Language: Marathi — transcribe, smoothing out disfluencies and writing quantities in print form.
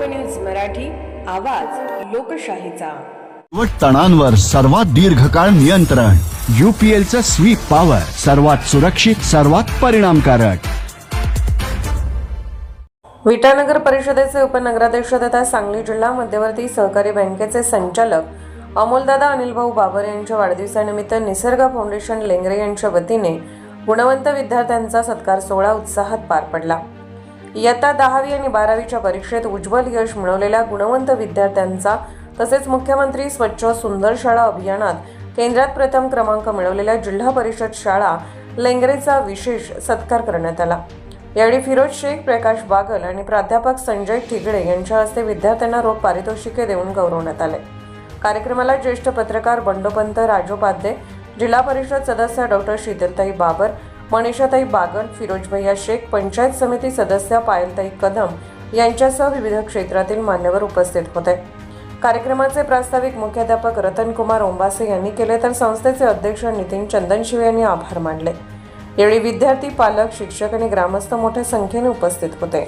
न्यूज मराठी, आवाज लोकशाहीचा। व तणांवर सर्वात दीर्घकाळ नियंत्रण। UPLचं स्वीप पॉवर सर्वात सुरक्षित, सर्वात परिणामकारक। विटा नगर परिषदेचे उपनगराध्यक्ष तथा सांगली जिल्हा मध्यवर्ती सहकारी बँकेचे संचालक अमोलदादा अनिलभाऊ बाबर यांच्या वाढदिवसानिमित्त निसर्ग फाउंडेशन लेंगरे यांच्या वतीने गुणवंत विद्यार्थ्यांचा सत्कार सोहळा उत्साहात पार पडला। इयत्ता 10वी आणि 12वीच्या परीक्षेत उज्ज्वल यश मिळवलेल्या गुणवंत विद्यार्थ्यांचा तसेच मुख्यमंत्री स्वच्छ सुंदर शाळा अभियानात केंद्रात प्रथम क्रमांक मिळवलेल्या जिल्हा परिषद शाळा लेंगरेचा विशेष सत्कार करण्यात आला। यावेळी फिरोज शेख, प्रकाश बागल आणि प्राध्यापक संजय ठिगडे यांच्या हस्ते विद्यार्थ्यांना रोख पारितोषिके देऊन गौरवण्यात आले। कार्यक्रमाला ज्येष्ठ पत्रकार बंडोपंत राजोपाध्ये, जिल्हा परिषद सदस्य डॉक्टर शीतलताई बाबर, मनीषाताई बागल, फिरोज भैया शेख, पंचायत समिती सदस्य पायलताई कदम यांच्यासह विविध क्षेत्रातील मान्यवर उपस्थित होते। कार्यक्रमाचे प्रास्ताविक मुख्याध्यापक रतनकुमार ओंबासे यांनी केले, तर संस्थेचे अध्यक्ष नितीन चंदनशिवे यांनी आभार मानले। यावेळी विद्यार्थी, पालक, शिक्षक आणि ग्रामस्थ मोठ्या संख्येने उपस्थित होते।